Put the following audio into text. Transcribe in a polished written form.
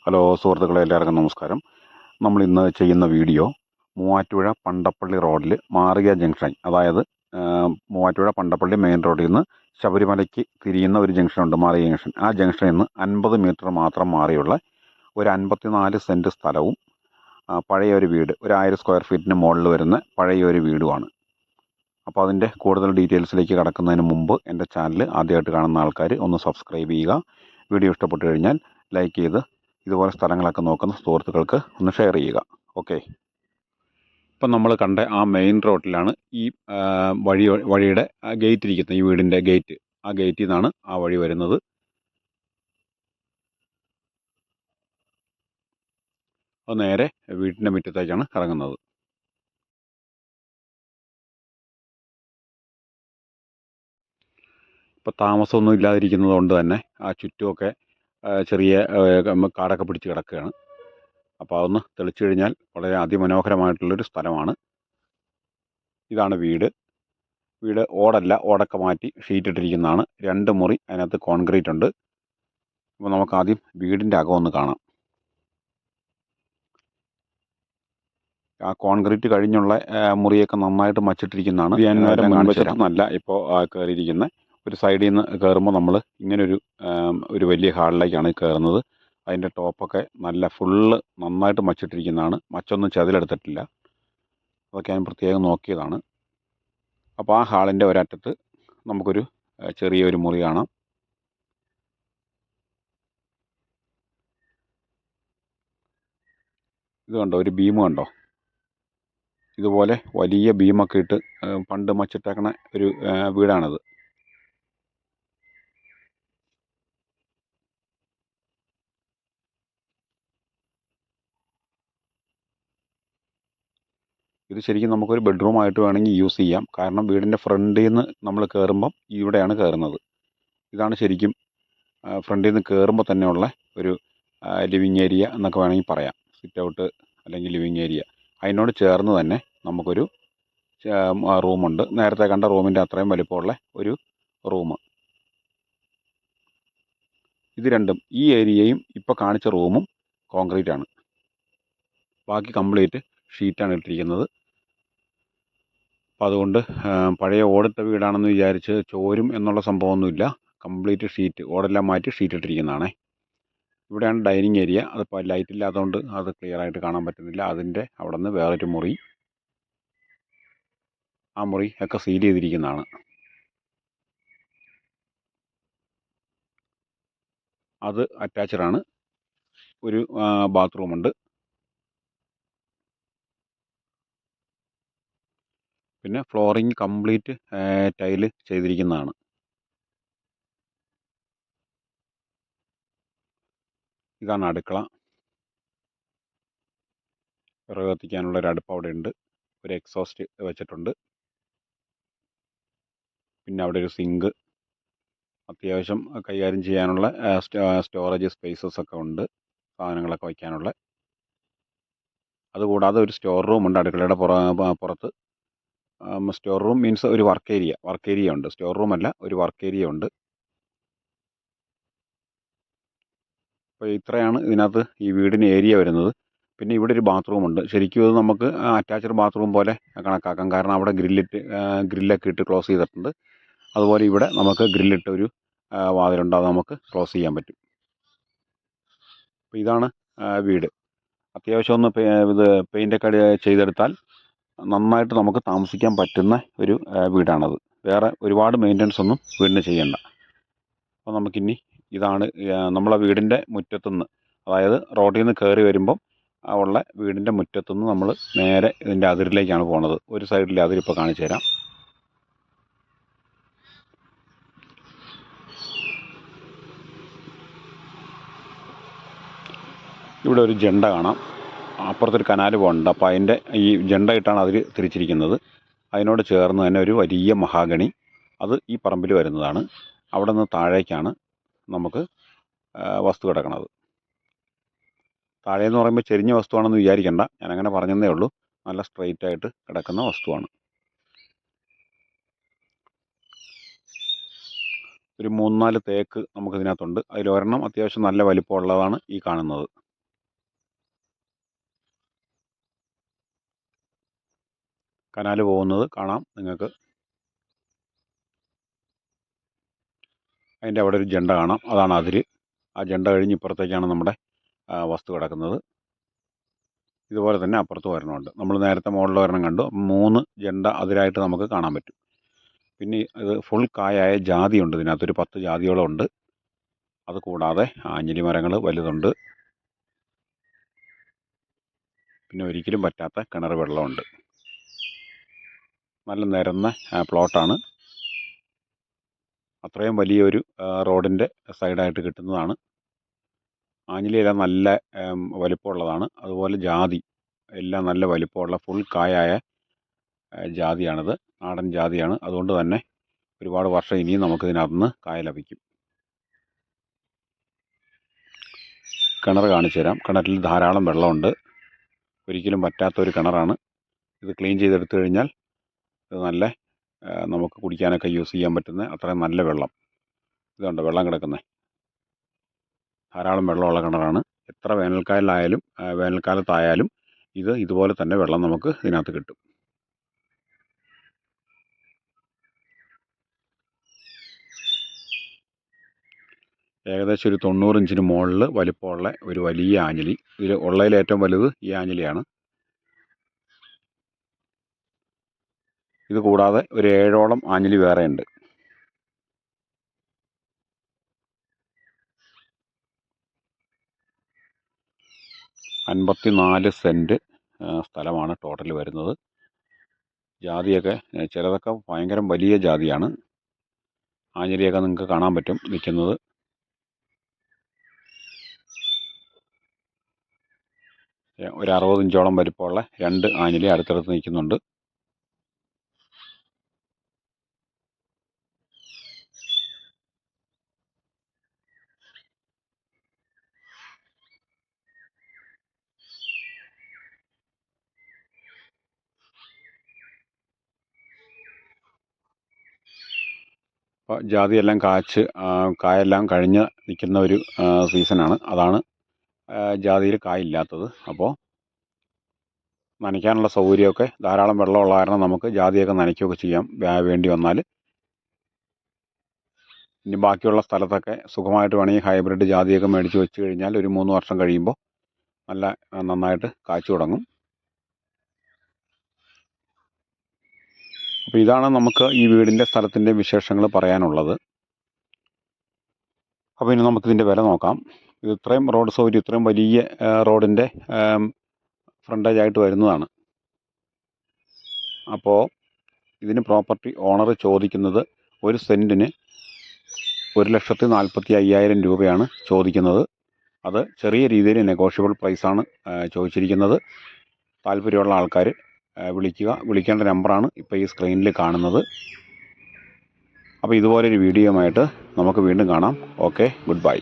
Hello സുഹൃത്തുക്കളെ, എല്ലാവർക്കും നമസ്കാരം. നമ്മൾ ഇന്ന് ചെയ്യുന്ന വീഡിയോ മൂവാറ്റുപുഴ പണ്ടപ്പള്ളി റോഡിൽ മാറിയ ജംഗ്ഷൻ, അതായത് മൂവാറ്റുപുഴ പണ്ടപ്പള്ളി മെയിൻ റോഡിൽ നിന്ന് ശബരിമലയ്ക്ക് തിരിയുന്ന ഒരു ജംഗ്ഷനുണ്ട്, മാറിയ ജംഗ്ഷൻ. ആ ജംഗ്ഷനിൽ നിന്ന് 50 മീറ്റർ മാത്രം മാറിയുള്ള ഒരു 54 സെൻറ്റ് സ്ഥലവും പഴയ ഒരു വീട്, ഒരു 1000 സ്ക്വയർ ഫീറ്റിന് മുകളിൽ വരുന്ന പഴയ ഒരു വീടുമാണ്. അപ്പോൾ അതിൻ്റെ കൂടുതൽ ഡീറ്റെയിൽസിലേക്ക് കടക്കുന്നതിന് മുമ്പ് എൻ്റെ ചാനൽ ആദ്യമായിട്ട് കാണുന്ന ആൾക്കാർ ഒന്ന് സബ്സ്ക്രൈബ് ചെയ്യുക. വീഡിയോ ഇഷ്ടപ്പെട്ടു കഴിഞ്ഞാൽ ലൈക്ക് ചെയ്ത് ഇതുപോലെ സ്ഥലങ്ങളൊക്കെ നോക്കുന്ന സുഹൃത്തുക്കൾക്ക് ഒന്ന് ഷെയർ ചെയ്യുക. ഓക്കെ, ഇപ്പം നമ്മൾ കണ്ട ആ മെയിൻ റോഡിലാണ് ഈ വഴിയുടെ ഗേറ്റ് ഇരിക്കുന്നത്, ഈ വീടിൻ്റെ ഗേറ്റ്. ആ ഗേറ്റിൽ നിന്നാണ് ആ വഴി വരുന്നത്. അത് നേരെ വീട്ടിൻ്റെ മുറ്റത്തേക്കാണ് ഇറങ്ങുന്നത്. ഇപ്പോൾ താമസമൊന്നും ഇല്ലാതിരിക്കുന്നത് കൊണ്ട് തന്നെ ആ ചുറ്റുമൊക്കെ ചെറിയ കാടൊക്കെ പിടിച്ച് കിടക്കുകയാണ്. അപ്പോൾ അതൊന്ന് തെളിച്ചു കഴിഞ്ഞാൽ വളരെ അതിമനോഹരമായിട്ടുള്ളൊരു സ്ഥലമാണ്. ഇതാണ് വീട്. വീട് ഓടല്ല, ഓടൊക്കെ മാറ്റി ഷീറ്റ് ഇട്ടിരിക്കുന്നതാണ്. 2 മുറി, അതിനകത്ത് കോൺക്രീറ്റ് ഉണ്ട്. അപ്പോൾ നമുക്ക് ആദ്യം വീടിൻ്റെ അകം ഒന്ന് കാണാം. ആ കോൺക്രീറ്റ് കഴിഞ്ഞുള്ള മുറിയൊക്കെ നന്നായിട്ട് മച്ചിട്ടിരിക്കുന്നതാണ്. മുൻവശത്തൊന്നല്ല ഇപ്പോൾ കയറിയിരിക്കുന്നത്. ഒരു സൈഡിൽ നിന്ന് കയറുമ്പോൾ നമ്മൾ ഇങ്ങനൊരു ഒരു വലിയ ഹാളിലേക്കാണ് കയറുന്നത്. അതിൻ്റെ ടോപ്പൊക്കെ നല്ല ഫുള്ള് നന്നായിട്ട് മച്ചിട്ടിരിക്കുന്നതാണ്. മച്ചൊന്നും ചെതിലെടുത്തിട്ടില്ല. അതൊക്കെ ഞാൻ പ്രത്യേകം നോക്കിയതാണ്. അപ്പോൾ ആ ഹാളിൻ്റെ ഒരറ്റത്ത് നമുക്കൊരു ചെറിയൊരു മുറി കാണാം. ഇത് കണ്ടോ, ഒരു ബീം കണ്ടോ? ഇതുപോലെ വലിയ ബീമൊക്കെ ഇട്ട് പണ്ട് മച്ചിട്ടേക്കണ ഒരു വീടാണിത്. ഇത് ശരിക്കും നമുക്കൊരു ബെഡ്റൂമായിട്ട് വേണമെങ്കിൽ യൂസ് ചെയ്യാം. കാരണം വീടിൻ്റെ ഫ്രണ്ടിൽ നിന്ന് നമ്മൾ കയറുമ്പം ഇവിടെയാണ് കയറുന്നത്. ഇതാണ് ശരിക്കും ഫ്രണ്ടിൽ നിന്ന് കയറുമ്പോൾ തന്നെയുള്ള ഒരു ലിവിങ് ഏരിയ എന്നൊക്കെ വേണമെങ്കിൽ പറയാം. സിറ്റ് ഔട്ട് അല്ലെങ്കിൽ ലിവിങ് ഏരിയ. അതിനോട് ചേർന്ന് തന്നെ നമുക്കൊരു റൂമുണ്ട്. നേരത്തെ കണ്ട റൂമിൻ്റെ അത്രയും വലിപ്പമുള്ള ഒരു റൂം. ഇത് രണ്ടും, ഈ ഏരിയയും ഇപ്പോൾ കാണിച്ച റൂമും കോൺക്രീറ്റ് ആണ്. ബാക്കി കംപ്ലീറ്റ് ഷീറ്റാണ് ഇട്ടിരിക്കുന്നത്. അപ്പോൾ അതുകൊണ്ട് പഴയ ഓടിട്ട വീടാണെന്ന് വിചാരിച്ച് ചോരും എന്നുള്ള സംഭവമൊന്നുമില്ല. കംപ്ലീറ്റ് ഷീറ്റ്, ഓടെല്ലാം മാറ്റി ഷീറ്റ് ഇട്ടിരിക്കുന്നതാണേ. ഇവിടെയാണ് ഡൈനിങ് ഏരിയ. അതിപ്പോൾ ലൈറ്റ് ഇല്ലാത്തതുകൊണ്ട് അത് ക്ലിയറായിട്ട് കാണാൻ പറ്റുന്നില്ല. അതിൻ്റെ അവിടെ നിന്ന് വേറൊരു മുറി, ആ മുറി ഒക്കെ സീൽ ചെയ്തിരിക്കുന്നതാണ്. അത് അറ്റാച്ച്ഡാണ്. ഒരു ബാത്റൂമുണ്ട്. പിന്നെ ഫ്ലോറിങ് കംപ്ലീറ്റ് ടൈല് ചെയ്തിരിക്കുന്നതാണ്. ഇതാണ് അടുക്കള. വിറക് കത്തിക്കാനുള്ളൊരു അടുപ്പ് അവിടെ ഉണ്ട്. ഒരു എക്സോസ്റ്റ് വെച്ചിട്ടുണ്ട്. പിന്നെ അവിടെ ഒരു സിങ്ക്, അത്യാവശ്യം കൈകാര്യം ചെയ്യാനുള്ള സ്റ്റോറേജ് സ്പേസസ് ഒക്കെ ഉണ്ട്, സാധനങ്ങളൊക്കെ വയ്ക്കാനുള്ള. അതുകൂടാതെ ഒരു സ്റ്റോർ റൂമുണ്ട് അടുക്കളയുടെ പുറത്ത്. സ്റ്റോർ റൂം മീൻസ് ഒരു വർക്ക് ഏരിയ ഉണ്ട്. സ്റ്റോർ റൂമല്ല, ഒരു വർക്ക് ഏരിയ ഉണ്ട്. അപ്പോൾ ഇത്രയാണ് ഇതിനകത്ത് ഈ വീടിന് ഏരിയ വരുന്നത്. പിന്നെ ഇവിടെ ഒരു ബാത്റൂമുണ്ട്. ശരിക്കും ഇത് നമുക്ക് അറ്റാച്ച്ഡ് ബാത്റൂം പോലെ കണക്കാക്കാം. കാരണം അവിടെ ഗ്രില്ലൊക്കെ ഇട്ട് ക്ലോസ് ചെയ്തിട്ടുണ്ട്. അതുപോലെ ഇവിടെ നമുക്ക് ഗ്രില്ലിട്ട ഒരു വാതിലുണ്ട്, അത് നമുക്ക് ക്ലോസ് ചെയ്യാൻ പറ്റും. അപ്പോൾ ഇതാണ് വീട്. അത്യാവശ്യം ഒന്ന് ഇത് പെയിൻ്റൊക്കെ ചെയ്തെടുത്താൽ നന്നായിട്ട് നമുക്ക് താമസിക്കാൻ പറ്റുന്ന ഒരു വീടാണത്. വേറെ ഒരുപാട് മെയിൻ്റനൻസ് ഒന്നും വീടിന് ചെയ്യണ്ട. അപ്പോൾ നമുക്കിനി ഇതാണ് നമ്മളെ വീടിൻ്റെ മുറ്റത്തുനിന്ന്, അതായത് റോഡിൽ നിന്ന് കയറി വരുമ്പം ഉള്ള വീടിൻ്റെ മുറ്റത്തുനിന്ന് നമ്മൾ നേരെ ഇതിൻ്റെ അതിരിലേക്കാണ് പോകുന്നത്. ഒരു സൈഡിലെ അതിരിപ്പോൾ കാണിച്ചു തരാം. ഇവിടെ ഒരു ജണ്ട കാണാം. അപ്പുറത്തൊരു കനാൽ പോകുന്നുണ്ട്. അപ്പോൾ അതിൻ്റെ ഈ ജണ്ട ഇട്ടാണ് അതിൽ തിരിച്ചിരിക്കുന്നത്. അതിനോട് ചേർന്ന് തന്നെ ഒരു വലിയ മഹാഗണി, അത് ഈ പറമ്പിൽ വരുന്നതാണ്. അവിടെ നിന്ന് താഴേക്കാണ് നമുക്ക് വസ്തു കിടക്കുന്നത്. താഴേന്ന് പറയുമ്പോൾ ചെരിഞ്ഞ വസ്തുവാണെന്ന് വിചാരിക്കേണ്ട, ഞാനങ്ങനെ പറഞ്ഞതേ ഉള്ളൂ. നല്ല സ്ട്രെയിറ്റ് ആയിട്ട് കിടക്കുന്ന വസ്തുവാണ്. ഒരു 3-4 തേക്ക് നമുക്കിതിനകത്തുണ്ട്. അതിലൊരെണ്ണം അത്യാവശ്യം നല്ല വലിപ്പമുള്ളതാണ് ഈ കാണുന്നത്. കനാൽ പോകുന്നത് കാണാം നിങ്ങൾക്ക്. അതിൻ്റെ അവിടെ ഒരു ജണ്ട കാണാം, അതാണ് അതിര്. ആ ജണ്ട കഴിഞ്ഞ് ഇപ്പുറത്തേക്കാണ് നമ്മുടെ വസ്തു കിടക്കുന്നത്. ഇതുപോലെ തന്നെ അപ്പുറത്ത് ഒരെണ്ണമുണ്ട്. നമ്മൾ നേരത്തെ മുകളിൽ ഒരെണ്ണം കണ്ടു. 3 ജണ്ട അതിരായിട്ട് നമുക്ക് കാണാൻ പറ്റും. പിന്നെ ഇത് ഫുൾ കായായ ജാതിയുണ്ട്. ഇതിനകത്തൊരു 10 ജാതിയോളം ഉണ്ട്. അത് കൂടാതെ ആഞ്ഞിലി മരങ്ങൾ വലുതുണ്ട്. പിന്നെ ഒരിക്കലും പറ്റാത്ത കിണർ വെള്ളമുണ്ട്. നല്ല നിരന്ന പ്ലോട്ടാണ്. അത്രയും വലിയൊരു റോഡിൻ്റെ സൈഡായിട്ട് കിട്ടുന്നതാണ്. ആഞ്ഞിലിയെല്ലാം നല്ല വലിപ്പമുള്ളതാണ്. അതുപോലെ ജാതി എല്ലാം നല്ല വലിപ്പമുള്ള ഫുൾ കായായ ജാതിയാണിത്. നാടൻ ജാതിയാണ്. അതുകൊണ്ട് തന്നെ ഒരുപാട് വർഷം ഇനിയും നമുക്കിതിനകത്ത് നിന്ന് കായ ലഭിക്കും. കിണർ കാണിച്ചു തരാം. കിണറ്റിൽ ധാരാളം വെള്ളമുണ്ട്. ഒരിക്കലും പറ്റാത്തൊരു കിണറാണ്. ഇത് ക്ലീൻ ചെയ്തെടുത്തു കഴിഞ്ഞാൽ ഇത് നല്ല നമുക്ക് കുടിക്കാനൊക്കെ യൂസ് ചെയ്യാൻ പറ്റുന്ന അത്രയും നല്ല വെള്ളം. ഇതുണ്ട് വെള്ളം കിടക്കുന്നത്. ധാരാളം വെള്ളമുള്ള കിണറാണ്. എത്ര വേനൽക്കാലത്തായാലും ഇതുപോലെ തന്നെ വെള്ളം നമുക്ക് ഇതിനകത്ത് കിട്ടും. ഏകദേശം ഒരു 90 ഇഞ്ചിന് മുകളിൽ വലിപ്പമുള്ള ഒരു വലിയ ആഞ്ഞിലി. ഇതിൽ ഉള്ളതിൽ ഏറ്റവും വലുത് ഈ ആഞ്ഞിലിയാണ്. ഇത് കൂടാതെ ഒരു 7ഓളം ആഞ്ഞിലി വേറെ ഉണ്ട്. $54 സെൻറ്റ് സ്ഥലമാണ് ടോട്ടൽ വരുന്നത്. ജാതിയൊക്കെ ചിലതൊക്കെ ഭയങ്കര വലിയ ജാതിയാണ്. ആഞ്ഞിലിയൊക്കെ നിങ്ങൾക്ക് കാണാൻ പറ്റും നിൽക്കുന്നത്. ഒരു 60 ഇഞ്ചോളം വലിപ്പമുള്ള 2 ആഞ്ഞിലി അടുത്തടുത്ത് നിൽക്കുന്നുണ്ട്. അപ്പോൾ ജാതിയെല്ലാം കായെല്ലാം കഴിഞ്ഞ് നിൽക്കുന്ന ഒരു സീസണാണ്. അതാണ് ജാതിയിൽ കായില്ലാത്തത്. അപ്പോൾ നനയ്ക്കാനുള്ള സൗകര്യമൊക്കെ ധാരാളം വെള്ളമുള്ള കാരണം നമുക്ക് ജാതിയൊക്കെ നനയ്ക്കുകയൊക്കെ ചെയ്യാം വേണ്ടി വന്നാൽ. ഇനി ബാക്കിയുള്ള സ്ഥലത്തൊക്കെ സുഖമായിട്ട് വേണമെങ്കിൽ ഹൈബ്രിഡ് ജാതിയൊക്കെ മേടിച്ച് വെച്ച് കഴിഞ്ഞാൽ ഒരു 3 വർഷം കഴിയുമ്പോൾ നന്നായിട്ട് കായ്ച്ചു തുടങ്ങും. അപ്പോൾ ഇതാണ് നമുക്ക് ഈ വീടിൻ്റെ സ്ഥലത്തിൻ്റെ വിശേഷങ്ങൾ പറയാനുള്ളത്. അപ്പോൾ ഇനി നമുക്കിതിൻ്റെ വില നോക്കാം. ഇത് ഇത്രയും റോഡ് സൗകര്യം, ഇത്രയും വലിയ റോഡിൻ്റെ ഫ്രണ്ടേജ് ആയിട്ട് വരുന്നതാണ്. അപ്പോൾ ഇതിന് പ്രോപ്പർട്ടി ഓണർ ചോദിക്കുന്നത് 1 സെൻറ്റിന് 1,45,000 രൂപയാണ് ചോദിക്കുന്നത്. അത് ചെറിയ രീതിയിൽ നെഗോഷ്യബിൾ പ്രൈസാണ് ചോദിച്ചിരിക്കുന്നത്. താല്പര്യമുള്ള ആൾക്കാർ വിളിക്കുക. വിളിക്കേണ്ട നമ്പറാണ് ഇപ്പോൾ ഈ സ്ക്രീനിൽ കാണുന്നത്. അപ്പോൾ ഇതുപോലൊരു വീഡിയോയുമായിട്ട് നമുക്ക് വീണ്ടും കാണാം. Okay, good bye.